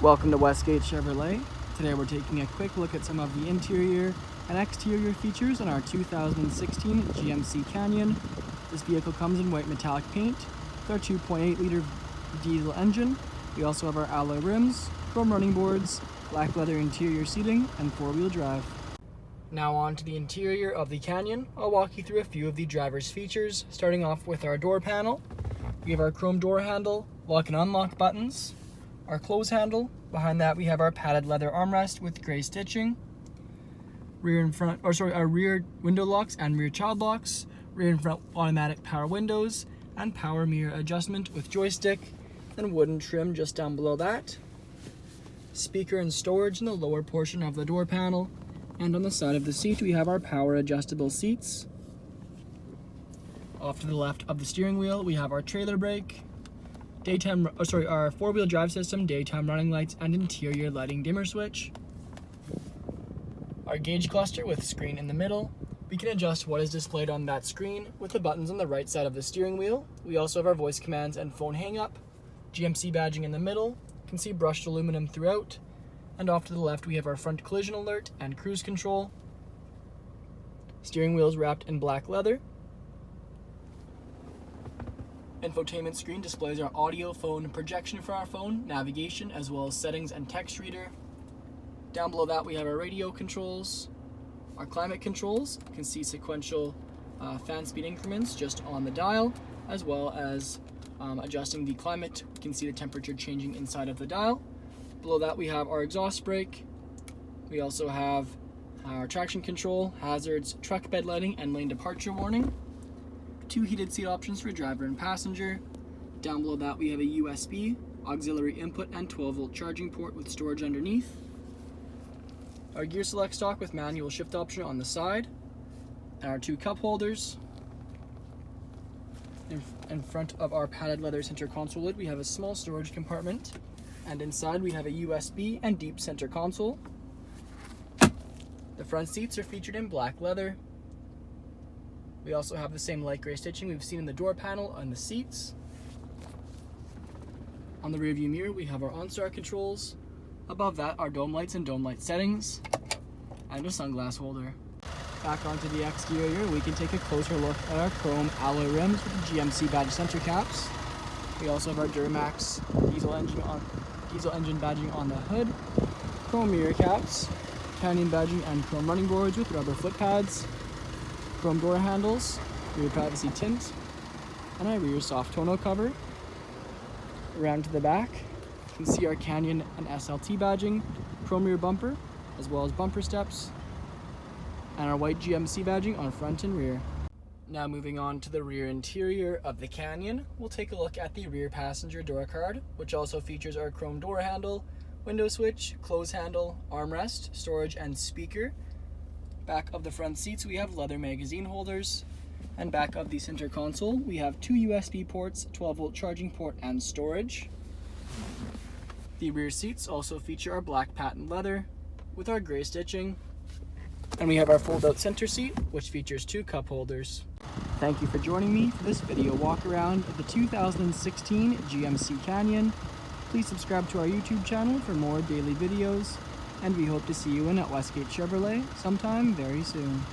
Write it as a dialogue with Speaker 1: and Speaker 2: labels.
Speaker 1: Welcome to Westgate Chevrolet. Today we're taking a quick look at some of the interior and exterior features on our 2016 GMC Canyon. This vehicle comes in white metallic paint with our 2.8 liter diesel engine. We also have our alloy rims, chrome running boards, black leather interior seating, and four-wheel drive. Now on to the interior of the Canyon. I'll walk you through a few of the driver's features, starting off with our door panel. We have our chrome door handle, lock and unlock buttons, our close handle. Behind that we have our padded leather armrest with gray stitching. Our rear window locks and rear child locks, rear and front automatic power windows, and power mirror adjustment with joystick, and wooden trim just down below that. Speaker and storage in the lower portion of the door panel, and on the side of the seat we have our power adjustable seats. Off to the left of the steering wheel we have our trailer brake, our four-wheel drive system, daytime running lights, and interior lighting dimmer switch. Our gauge cluster with screen in the middle. We can adjust what is displayed on that screen with the buttons on the right side of the steering wheel. We also have our voice commands and phone hang-up. GMC badging in the middle. You can see brushed aluminum throughout. And off to the left we have our front collision alert and cruise control. Steering wheel is wrapped in black leather. Infotainment screen displays our audio, phone, projection for our phone, navigation, as well as settings and text reader. Down below that we have our radio controls, our climate controls. You can see sequential fan speed increments just on the dial, as well as adjusting the climate. We can see the temperature changing inside of the dial. Below that we have our exhaust brake. We also have our traction control, hazards, truck bed lighting, and lane departure warning. 2 heated seat options for driver and passenger. Down below that we have a USB, auxiliary input, and 12-volt charging port with storage underneath. Our gear select stalk with manual shift option on the side. And our 2 cup holders. In front of our padded leather center console lid we have a small storage compartment. And inside we have a USB and deep center console. The front seats are featured in black leather. We also have the same light gray stitching we've seen in the door panel on the seats. On the rear view mirror we have our OnStar controls. Above that our dome lights and dome light settings, and a sunglass holder. Back onto the exterior, we can take a closer look at our chrome alloy rims with the GMC badge center caps. We also have our DURAMAX diesel engine badging on the hood, chrome mirror caps, Canyon badging and chrome running boards with rubber foot pads, chrome door handles, rear privacy tint, and a rear soft tonneau cover. Around to the back, you can see our Canyon and SLT badging, chrome rear bumper, as well as bumper steps, and our white GMC badging on front and rear. Now moving on to the rear interior of the Canyon, we'll take a look at the rear passenger door card, which also features our chrome door handle, window switch, close handle, armrest, storage, and speaker. Back of the front seats we have leather magazine holders, and back of the center console we have 2 USB ports, 12-volt charging port, and storage. The rear seats also feature our black patent leather with our gray stitching, and we have our fold-out center seat, which features 2 cup holders. Thank you for joining me for this video walk around of the 2016 GMC Canyon. Please subscribe to our YouTube channel for more daily videos, and we hope to see you in at Westgate Chevrolet sometime very soon.